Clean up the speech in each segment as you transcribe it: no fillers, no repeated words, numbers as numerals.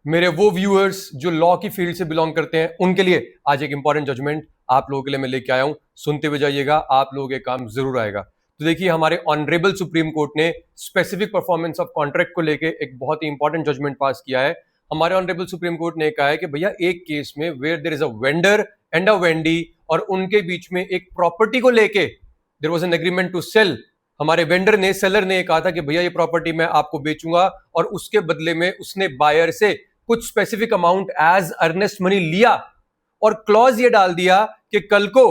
मेरे वो व्यूअर्स जो लॉ की फील्ड से बिलोंग करते हैं उनके लिए आज एक इंपॉर्टेंट जजमेंट आप लोगों के लिए मैं लेके आया हूं। सुनते हुए जाइएगा, आप लोगों के काम जरूर आएगा। तो देखिए, हमारे ऑनरेबल सुप्रीम कोर्ट ने स्पेसिफिक परफॉर्मेंस ऑफ कॉन्ट्रैक्ट को लेके एक बहुत ही इंपॉर्टेंट जजमेंट पास किया है। हमारे ऑनरेबल सुप्रीम कोर्ट ने कहा है कि भैया, एक केस में where there is a vendor and a vendee और उनके बीच में एक प्रॉपर्टी को लेके there was an agreement to sell. हमारे वेंडर ने, सेलर ने कहा था कि भैया ये प्रॉपर्टी मैं आपको बेचूंगा और उसके बदले में उसने बायर से कुछ specific amount as earnest money लिया और क्लॉज ये डाल दिया कि कल को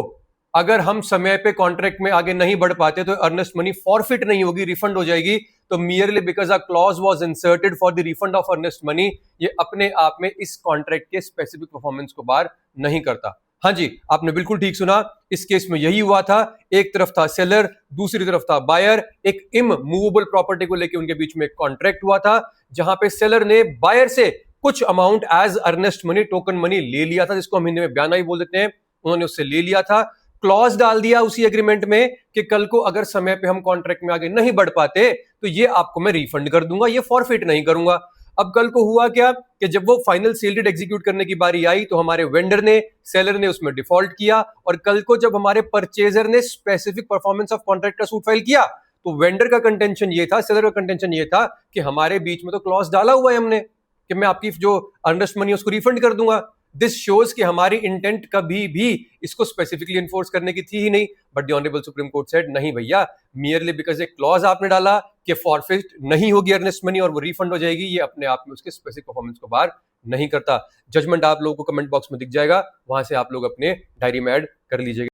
अगर हम समय पे कॉन्ट्रैक्ट में आगे नहीं बढ़ पाते तो अर्नेस्ट मनी फॉरफिट नहीं होगी, रिफंड हो जाएगी। तो merely because a clause was inserted for the refund of earnest money, ये अपने आप में इस कॉन्ट्रैक्ट के स्पेसिफिक परफॉर्मेंस को बार नहीं करता। हाँ जी, आपने बिल्कुल ठीक सुना। इस केस में यही हुआ था। एक तरफ था सेलर, दूसरी तरफ था बायर। एक इमूवेबल प्रॉपर्टी को लेकर उनके बीच में एक कॉन्ट्रैक्ट हुआ था जहां पे सेलर ने बायर से कुछ amount as earnest money, token money ले लिया था, जिसको हम हिंदी में बयाना ही बोल देते हैं। उन्होंने उससे ले लिया था, क्लॉज डाल दिया उसी एग्रीमेंट में कि कल को अगर समय पे हम कॉन्ट्रैक्ट में आगे नहीं बढ़ पाते तो ये आपको मैं रिफंड कर दूंगा, ये फॉरफिट नहीं करूंगा। अब कल को हुआ क्या कि जब वो फाइनल सेल डीड एग्जीक्यूट करने की बारी आई तो हमारे वेंडर ने, सेलर ने उसमें डिफॉल्ट किया और कल को जब हमारे परचेजर ने स्पेसिफिक परफॉर्मेंस ऑफ कॉन्ट्रैक्ट का सूट फाइल किया तो वेंडर का कंटेंशन ये था, सेलर का कंटेंशन ये था कि हमारे बीच में तो क्लॉज डाला हुआ है हमने कि मैं आपकी जो अर्नेस्ट मनी उसको रिफंड कर दूंगा। दिस शोज कि हमारी इंटेंट कभी भी इसको स्पेसिफिकली इन्फोर्स करने की थी ही नहीं। But the honourable supreme court said नहीं भैया, मियरली बिकॉज एक क्लॉज आपने डाला कि फॉरफिट नहीं होगी अर्नेस्ट मनी और वो रिफंड हो जाएगी, ये अपने आप में उसके स्पेसिफिक परफॉर्मेंस को बार नहीं करता। जजमेंट आप लोगों को कमेंट बॉक्स में दिख जाएगा, वहां से आप लोग अपने डायरी में ऐड कर लीजिएगा।